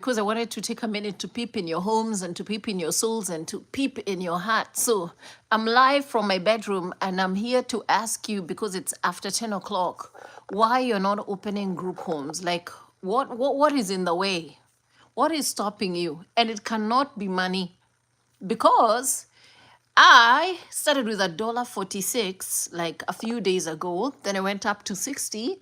because I wanted to take a minute to peep in your homes and to peep in your souls and to peep in your heart. So I'm live from my bedroom and I'm here to ask you, because it's after 10 o'clock, why you're not opening group homes. Like, what is in the way? What is stopping you? And it cannot be money, because I started with $1.46 like a few days ago. Then I went up to 60.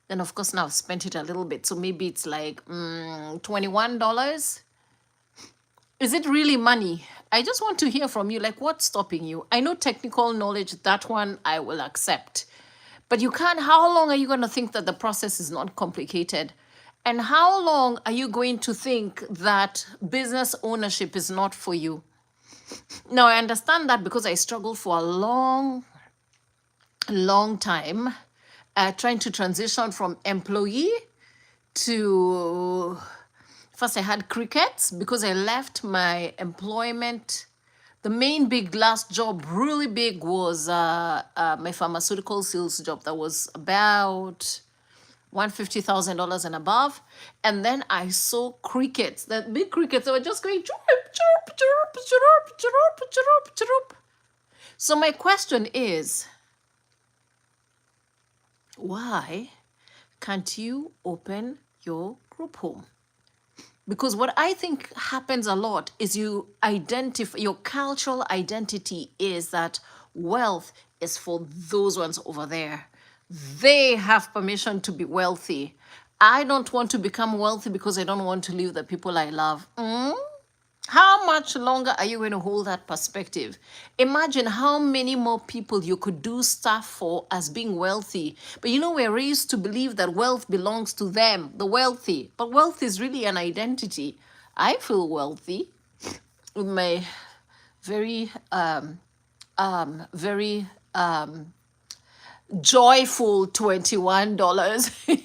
Then of course now I've spent it a little bit. So maybe it's like $21. Is it really money? I just want to hear from you. Like, what's stopping you? I know technical knowledge, that one I will accept. But you can't, how long are you going to think that the process is not complicated? And how long are you going to think that business ownership is not for you? Now, I understand that because I struggled for a long time trying to transition from employee to, first I had crickets because I left my employment. The main big last job, really big, was my pharmaceutical sales job. That was about $150,000 and above. And then I saw crickets, that big crickets, they were just going chirp, chirp, chirp, chirp, chirp, chirp, chirp. So my question is, why can't you open your group home? Because what I think happens a lot is you identify, your cultural identity is that wealth is for those ones over there. They have permission to be wealthy. I don't want to become wealthy because I don't want to leave the people I love. How much longer are you going to hold that perspective? Imagine how many more people you could do stuff for as being wealthy. But you know, we're raised to believe that wealth belongs to them, the wealthy. But wealth is really an identity. I feel wealthy with my very, very joyful $21.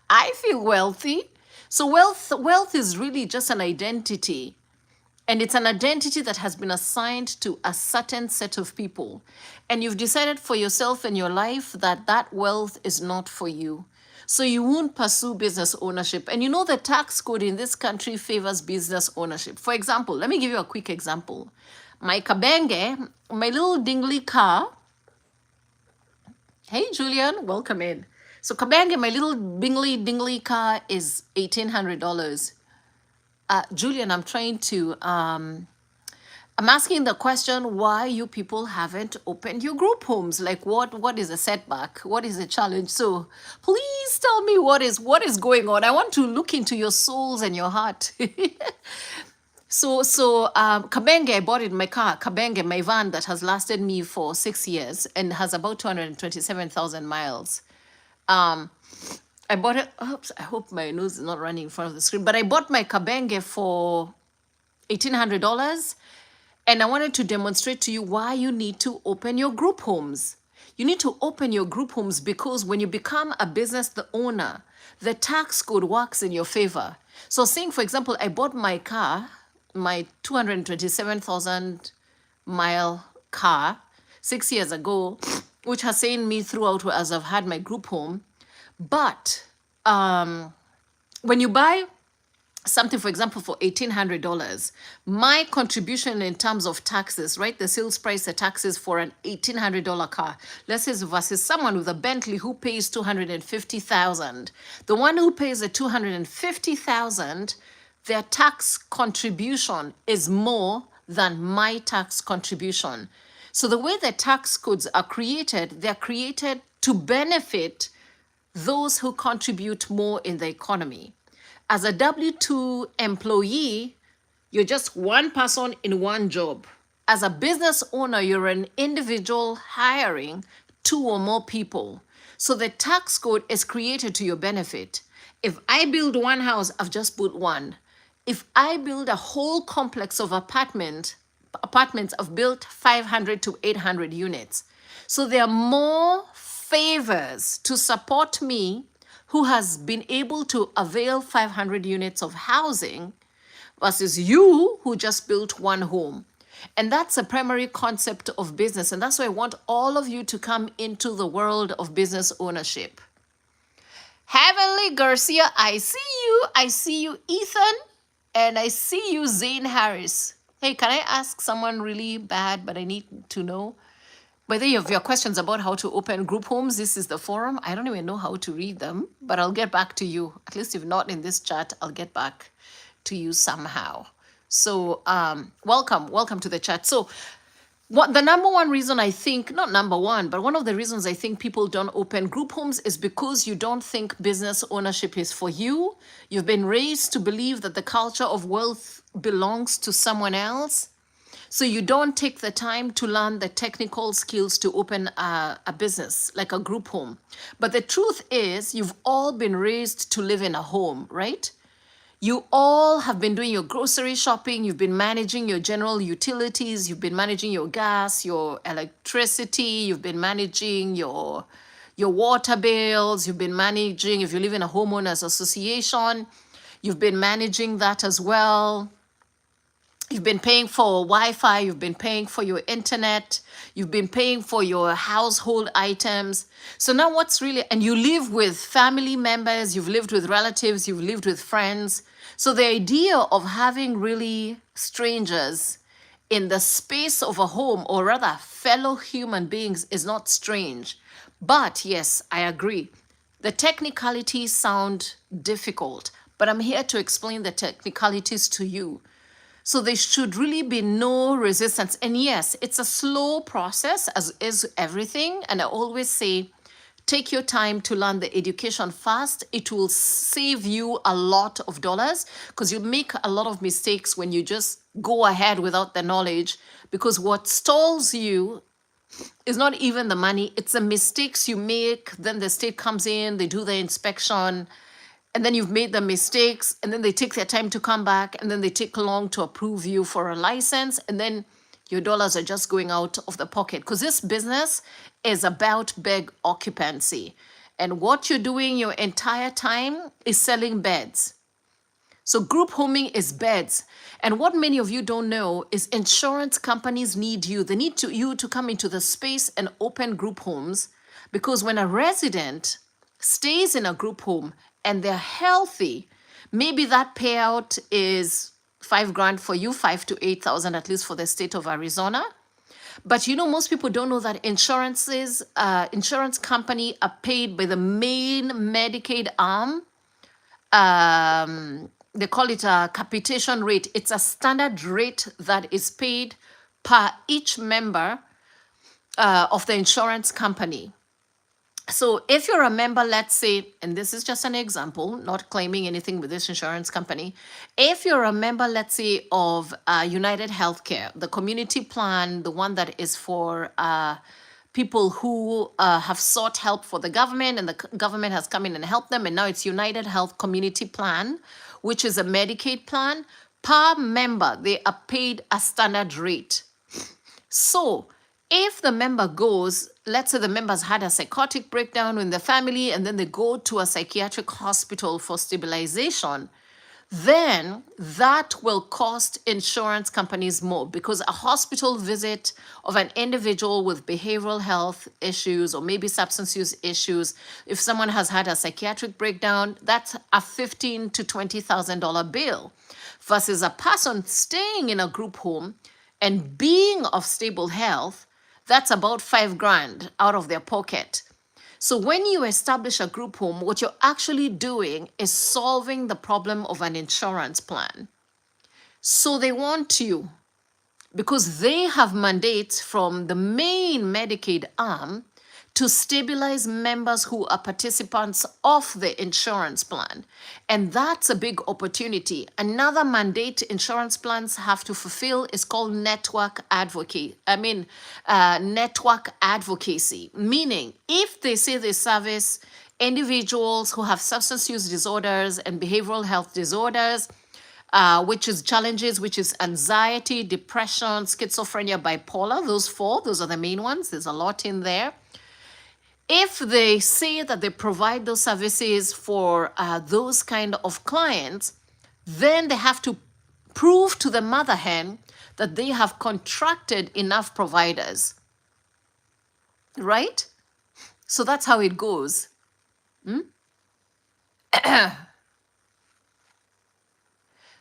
I feel wealthy. So wealth is really just an identity. And it's an identity that has been assigned to a certain set of people. And you've decided for yourself in your life that that wealth is not for you. So you won't pursue business ownership. And you know, the tax code in this country favors business ownership. For example, let me give you a quick example. My kabenge, my little dingly car. Hey, Julian, welcome in. So kabenge, my little dingly car is $1,800. Julian, I'm trying to, I'm asking the question, why you people haven't opened your group homes? Like, what is a setback? What is a challenge? So please tell me what is going on. I want to look into your souls and your heart. So Kabenge, I bought it in my car. Kabenge, my van that has lasted me for 6 years and has about 227,000 miles. I bought it. Oops, I hope my nose is not running in front of the screen. But I bought my kabenge for $1,800. And I wanted to demonstrate to you why you need to open your group homes. You need to open your group homes because when you become a business the owner, the tax code works in your favor. So saying, for example, I bought my car, my 227,000 mile car 6 years ago, which has seen me throughout as I've had my group home. But when you buy something, for example, for $1,800, my contribution in terms of taxes, right? The sales price, the taxes for an $1,800 car, let's say, versus someone with a Bentley who pays $250,000. The one who pays the $250,000, their tax contribution is more than my tax contribution. So the way the tax codes are created, they're created to benefit those who contribute more in the economy. As a W-2 employee, you're just one person in one job. As a business owner, you're an individual hiring 2 or more people. So the tax code is created to your benefit. If I build one house, I've just built one. If I build a whole complex of apartments, I've built 500 to 800 units. So there are more favors to support me who has been able to avail 500 units of housing versus you who just built one home. And that's a primary concept of business. And that's why I want all of you to come into the world of business ownership. Heavenly Garcia, I see you. I see you, Ethan. And I see you, Zane Harris. Hey, can I ask someone really bad, but I need to know? Whether you have your questions about how to open group homes, this is the forum. I don't even know how to read them, but I'll get back to you. At least if not in this chat, I'll get back to you somehow. So welcome to the chat. So what the number one reason I think, not number one, but one of the reasons I think people don't open group homes is because you don't think business ownership is for you. You've been raised to believe that the culture of wealth belongs to someone else. So you don't take the time to learn the technical skills to open a business, like a group home. But the truth is, you've all been raised to live in a home, right? You all have been doing your grocery shopping, you've been managing your general utilities, you've been managing your gas, your electricity, you've been managing your water bills, you've been managing, if you live in a homeowners association, you've been managing that as well. You've been paying for Wi-Fi, you've been paying for your internet, you've been paying for your household items. So now what's really, and you live with family members, you've lived with relatives, you've lived with friends. So the idea of having really strangers in the space of a home, or rather fellow human beings, is not strange. But yes, I agree. The technicalities sound difficult, but I'm here to explain the technicalities to you. So there should really be no resistance. And yes, it's a slow process, as is everything. And I always say, take your time to learn the education fast. It will save you a lot of dollars, because you make a lot of mistakes when you just go ahead without the knowledge, because what stalls you is not even the money, it's the mistakes you make. Then the state comes in, they do the inspection, and then you've made the mistakes, and then they take their time to come back, and then they take long to approve you for a license, and then your dollars are just going out of the pocket, because this business is about bed occupancy. And what you're doing your entire time is selling beds. So group homing is beds. And what many of you don't know is insurance companies need you. They need you to come into the space and open group homes, because when a resident stays in a group home and they're healthy, maybe that payout is $5,000 for you, 5 to 8,000 at least for the state of Arizona. But you know, most people don't know that insurance company are paid by the main Medicaid arm. They call it a capitation rate. It's a standard rate that is paid per each member of the insurance company. So if you're a member, let's say, and this is just an example, not claiming anything with this insurance company. If you're a member, let's say, of United Healthcare, the community plan, the one that is for people who have sought help for the government, and the government has come in and helped them, and now it's United Health Community Plan, which is a Medicaid plan. Per member, they are paid a standard rate. So if the member goes, let's say the member's had a psychotic breakdown in the family, and then they go to a psychiatric hospital for stabilization, then that will cost insurance companies more, because a hospital visit of an individual with behavioral health issues or maybe substance use issues, if someone has had a psychiatric breakdown, that's a $15,000 to $20,000 bill, versus a person staying in a group home and being of stable health, that's about $5,000 out of their pocket. So when you establish a group home, what you're actually doing is solving the problem of an insurance plan. So they want you, because they have mandates from the main Medicaid arm, to stabilize members who are participants of the insurance plan. And that's a big opportunity. Another mandate insurance plans have to fulfill is called network advocacy. Network advocacy, meaning if they say they service individuals who have substance use disorders and behavioral health disorders, which is challenges, which is anxiety, depression, schizophrenia, bipolar, those are the main ones. There's a lot in there. If they say that they provide those services for those kind of clients, then they have to prove to the mother hen that they have contracted enough providers, right? So that's how it goes.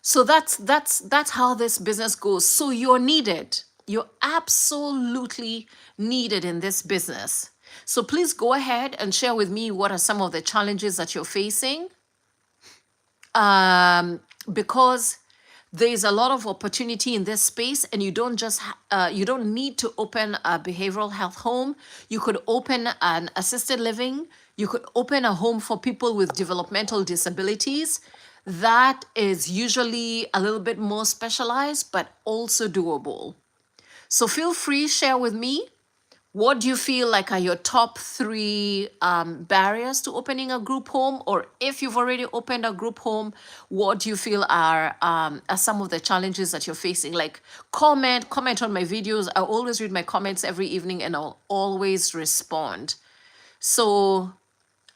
So that's how this business goes. So you're needed. You're absolutely needed in this business. So please go ahead and share with me what are some of the challenges that you're facing. Because there's a lot of opportunity in this space, and you don't just you don't need to open a behavioral health home. You could open an assisted living. You could open a home for people with developmental disabilities. That is usually a little bit more specialized, but also doable. So feel free, share with me, what do you feel like are your top three barriers to opening a group home? Or if you've already opened a group home, what do you feel are some of the challenges that you're facing? Like comment on my videos. I always read my comments every evening and I'll always respond. So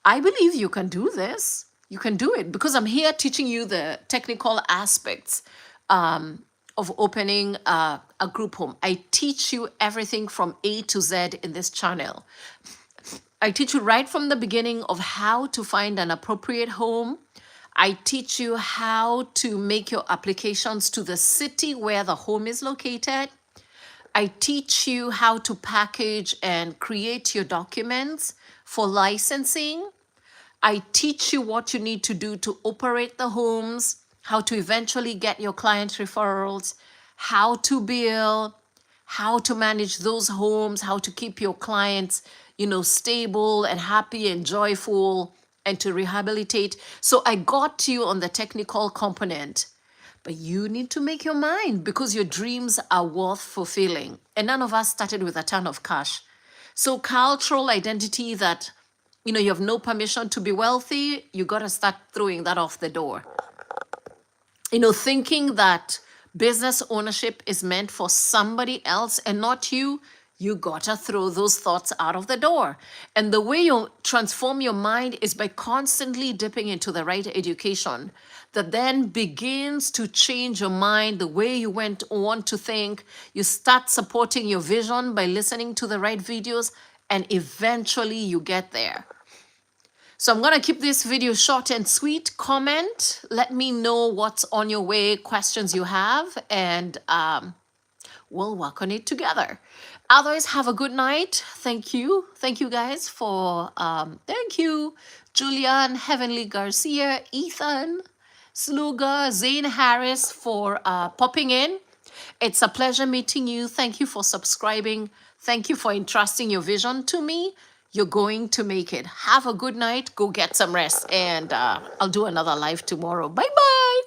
I believe you can do this. You can do it because I'm here teaching you the technical aspects of opening a group home. I teach you everything from A to Z in this channel. I teach you right from the beginning of how to find an appropriate home. I teach you how to make your applications to the city where the home is located. I teach you how to package and create your documents for licensing. I teach you what you need to do to operate the homes, how to eventually get your client referrals, how to bill, how to manage those homes, how to keep your clients, stable and happy and joyful, and to rehabilitate. So I got you on the technical component, but you need to make your mind because your dreams are worth fulfilling. And none of us started with a ton of cash. So cultural identity that you have no permission to be wealthy, you got to start throwing that off the door. Thinking that business ownership is meant for somebody else and not you, you got to throw those thoughts out of the door. And the way you transform your mind is by constantly dipping into the right education that then begins to change your mind, the way you want to think. You start supporting your vision by listening to the right videos, and eventually you get there. So I'm going to keep this video short and sweet. Comment, let me know what's on your way, questions you have, and we'll work on it together. Otherwise, have a good night. Thank you. Thank you guys for, thank you, Julian, Heavenly Garcia, Ethan, Sluga, Zane Harris for popping in. It's a pleasure meeting you. Thank you for subscribing. Thank you for entrusting your vision to me. You're going to make it. Have a good night. Go get some rest. And I'll do another live tomorrow. Bye-bye.